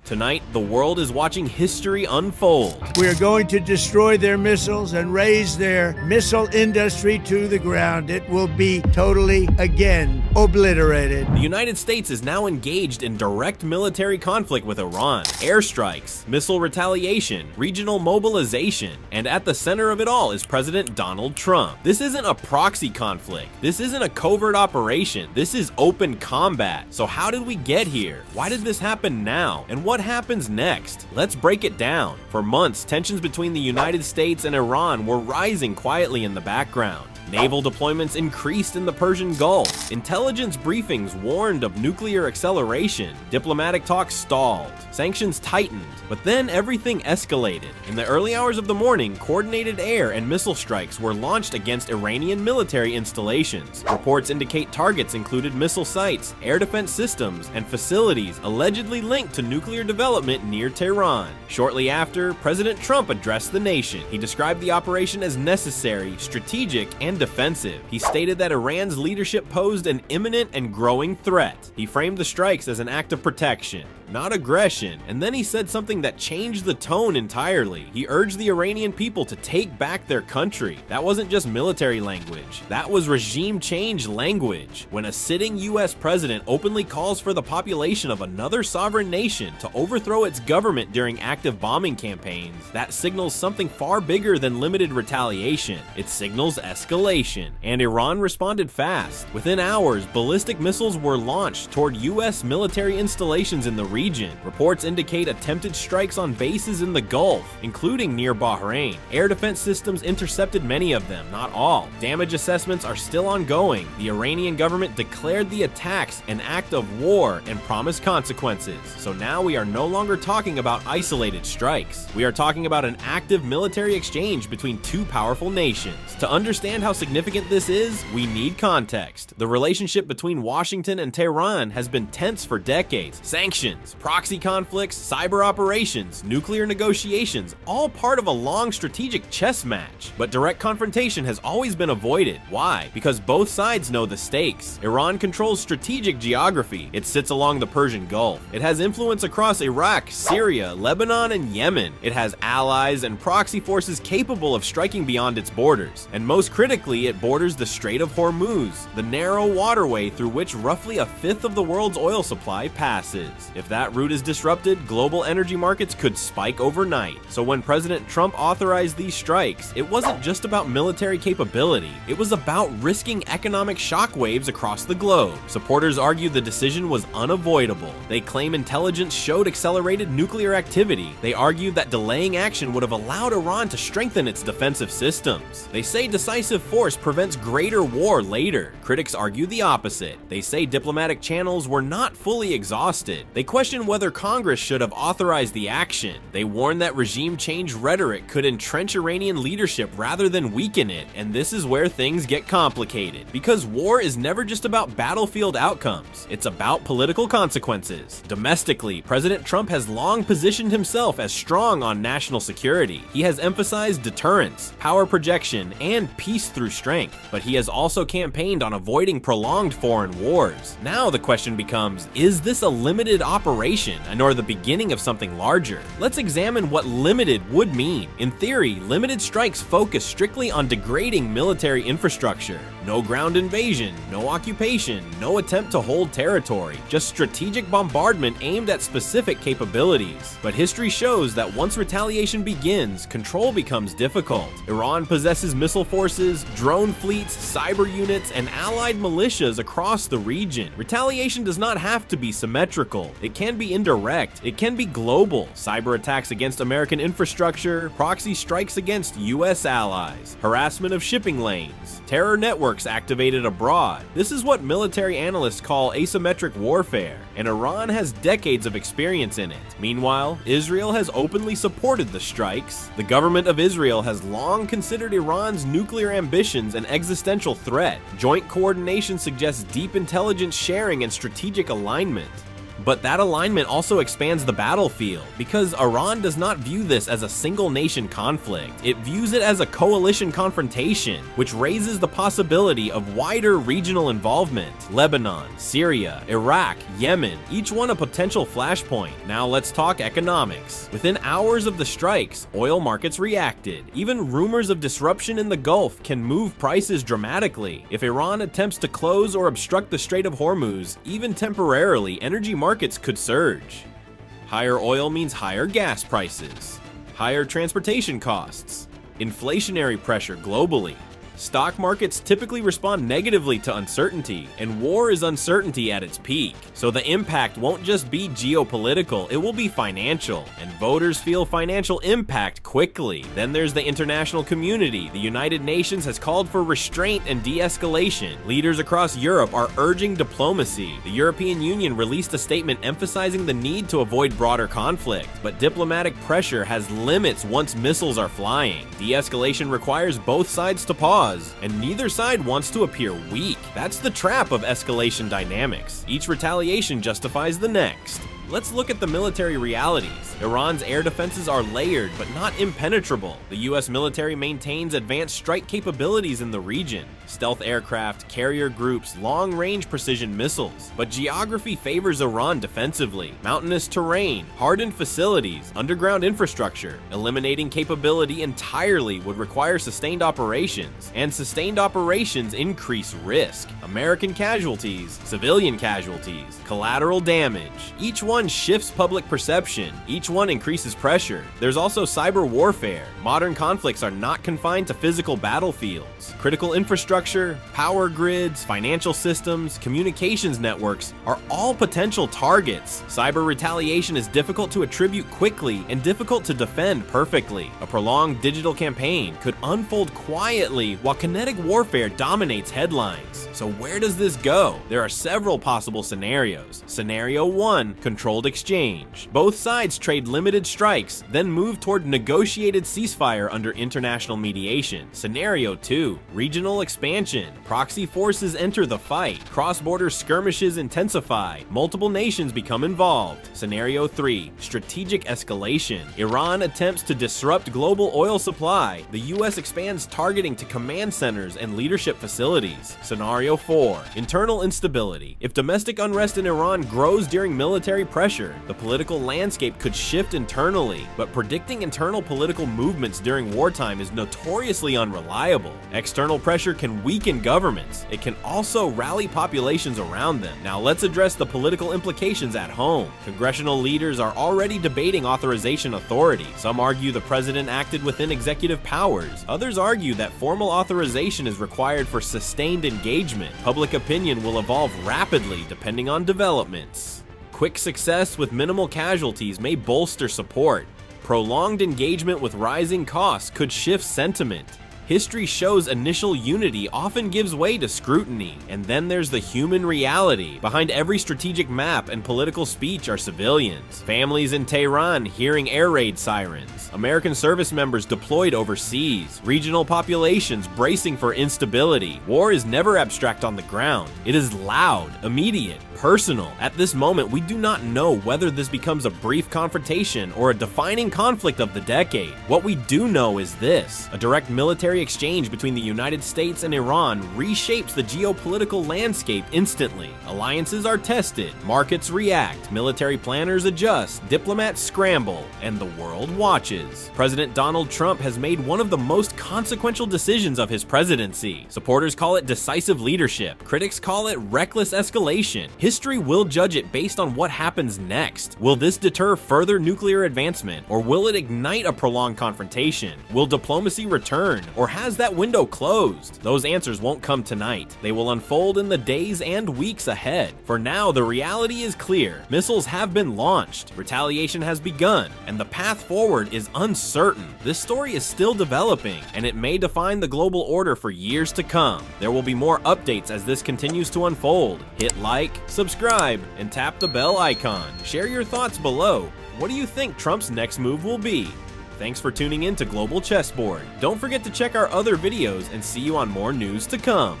Tonight, the world is watching history unfold. We are going to destroy their missiles and raise their missile industry to the ground. It will be totally, again, obliterated. The United States is now engaged in direct military conflict with Iran. Airstrikes, missile retaliation, regional mobilization, and at the center of it all is President Donald Trump. This isn't a proxy conflict. This isn't a covert operation. This is open combat. So how did we get here? Why did this happen now? And what happens next? Let's break it down. For months, tensions between the United States and Iran were rising quietly in the background. Naval deployments increased in the Persian Gulf. Intelligence briefings warned of nuclear acceleration. Diplomatic talks stalled. Sanctions tightened. But then everything escalated. In the early hours of the morning, coordinated air and missile strikes were launched against Iranian military installations. Reports indicate targets included missile sites, air defense systems, and facilities allegedly linked to nuclear development near Tehran. Shortly after, President Trump addressed the nation. He described the operation as necessary, strategic, and defensive. He stated that Iran's leadership posed an imminent and growing threat. He framed the strikes as an act of protection, not aggression, and then he said something that changed the tone entirely. He urged the Iranian people to take back their country. That wasn't just military language. That was regime change language. When a sitting US president openly calls for the population of another sovereign nation to overthrow its government during active bombing campaigns, that signals something far bigger than limited retaliation. It signals escalation. And Iran responded fast. Within hours, ballistic missiles were launched toward US military installations in the region. Reports indicate attempted strikes on bases in the Gulf, including near Bahrain. Air defense systems intercepted many of them, not all. Damage assessments are still ongoing. The Iranian government declared the attacks an act of war and promised consequences. So now we are no longer talking about isolated strikes. We are talking about an active military exchange between two powerful nations. To understand how significant this is, we need context. The relationship between Washington and Tehran has been tense for decades. Sanctions, proxy conflicts, cyber operations, nuclear negotiations, all part of a long strategic chess match. But direct confrontation has always been avoided. Why? Because both sides know the stakes. Iran controls strategic geography. It sits along the Persian Gulf. It has influence across Iraq, Syria, Lebanon, and Yemen. It has allies and proxy forces capable of striking beyond its borders. And most critically, it borders the Strait of Hormuz, the narrow waterway through which roughly a fifth of the world's oil supply passes. If that route is disrupted, global energy markets could spike overnight. So when President Trump authorized these strikes, it wasn't just about military capability. It was about risking economic shockwaves across the globe. Supporters argue the decision was unavoidable. They claim intelligence showed accelerated nuclear activity. They argue that delaying action would have allowed Iran to strengthen its defensive systems. They say decisive force prevents greater war later. Critics argue the opposite. They say diplomatic channels were not fully exhausted. They question whether Congress should have authorized the action. They warn that regime change rhetoric could entrench Iranian leadership rather than weaken it, and this is where things get complicated. Because war is never just about battlefield outcomes, it's about political consequences. Domestically, President Trump has long positioned himself as strong on national security. He has emphasized deterrence, power projection, and peace through strength, but he has also campaigned on avoiding prolonged foreign wars. Now the question becomes, is this a limited operation and/or the beginning of something larger? Let's examine what limited would mean. In theory, limited strikes focus strictly on degrading military infrastructure. No ground invasion, no occupation, no attempt to hold territory, just strategic bombardment aimed at specific capabilities. But history shows that once retaliation begins, control becomes difficult. Iran possesses missile forces, drone fleets, cyber units, and allied militias across the region. Retaliation does not have to be symmetrical. It can be indirect. It can be global. Cyber attacks against American infrastructure, proxy strikes against US allies, harassment of shipping lanes, terror networks activated abroad. This is what military analysts call asymmetric warfare, and Iran has decades of experience in it. Meanwhile, Israel has openly supported the strikes. The government of Israel has long considered Iran's nuclear ambitions an existential threat. Joint coordination suggests deep intelligence sharing and strategic alignment. But that alignment also expands the battlefield, because Iran does not view this as a single nation conflict. It views it as a coalition confrontation, which raises the possibility of wider regional involvement. Lebanon, Syria, Iraq, Yemen, each one a potential flashpoint. Now let's talk economics. Within hours of the strikes, oil markets reacted. Even rumors of disruption in the Gulf can move prices dramatically. If Iran attempts to close or obstruct the Strait of Hormuz, even temporarily, energy markets could surge. Higher oil means higher gas prices, higher transportation costs, inflationary pressure globally. Stock markets typically respond negatively to uncertainty, and war is uncertainty at its peak. So the impact won't just be geopolitical, it will be financial, and voters feel financial impact quickly. Then there's the international community. The United Nations has called for restraint and de-escalation. Leaders across Europe are urging diplomacy. The European Union released a statement emphasizing the need to avoid broader conflict, but diplomatic pressure has limits once missiles are flying. De-escalation requires both sides to pause, and neither side wants to appear weak. That's the trap of escalation dynamics. Each retaliation justifies the next. Let's look at the military realities. Iran's air defenses are layered but not impenetrable. The US military maintains advanced strike capabilities in the region: stealth aircraft, carrier groups, long-range precision missiles. But geography favors Iran defensively. Mountainous terrain, hardened facilities, underground infrastructure. Eliminating capability entirely would require sustained operations, and sustained operations increase risk. American casualties, civilian casualties, collateral damage. Each one shifts public perception. Each one increases pressure. There's also cyber warfare. Modern conflicts are not confined to physical battlefields. Critical infrastructure, power grids, financial systems, communications networks are all potential targets. Cyber retaliation is difficult to attribute quickly and difficult to defend perfectly. A prolonged digital campaign could unfold quietly while kinetic warfare dominates headlines. So where does this go? There are several possible scenarios. Scenario 1, controlled exchange. Both sides trade limited strikes, then move toward negotiated ceasefire under international mediation. Scenario 2, regional expansion. Proxy forces enter the fight. Cross-border skirmishes intensify. Multiple nations become involved. Scenario 3, strategic escalation. Iran attempts to disrupt global oil supply. The US expands targeting to command centers and leadership facilities. Scenario 4, internal instability. If domestic unrest in Iran grows during military pressure, the political landscape could shift internally, but predicting internal political movements during wartime is notoriously unreliable. External pressure can weaken governments. It can also rally populations around them. Now let's address the political implications at home. Congressional leaders are already debating authorization authority. Some argue the president acted within executive powers. Others argue that formal authorization is required for sustained engagement. Public opinion will evolve rapidly depending on developments. Quick success with minimal casualties may bolster support. Prolonged engagement with rising costs could shift sentiment. History shows initial unity often gives way to scrutiny, and then there's the human reality. Behind every strategic map and political speech are civilians. Families in Tehran hearing air raid sirens. American service members deployed overseas. Regional populations bracing for instability. War is never abstract on the ground. It is loud, immediate, personal. At this moment, we do not know whether this becomes a brief confrontation or a defining conflict of the decade. What we do know is this: a direct military exchange between the United States and Iran reshapes the geopolitical landscape instantly. Alliances are tested, markets react, military planners adjust, diplomats scramble, and the world watches. President Donald Trump has made one of the most consequential decisions of his presidency. Supporters call it decisive leadership. Critics call it reckless escalation. History will judge it based on what happens next. Will this deter further nuclear advancement, or will it ignite a prolonged confrontation? Will diplomacy return, or has that window closed? Those answers won't come tonight. They will unfold in the days and weeks ahead. For now, the reality is clear. Missiles have been launched, retaliation has begun, and the path forward is uncertain. This story is still developing, and it may define the global order for years to come. There will be more updates as this continues to unfold. Hit like, subscribe, and tap the bell icon. Share your thoughts below. What do you think Trump's next move will be? Thanks for tuning in to Global Chessboard. Don't forget to check our other videos and see you on more news to come.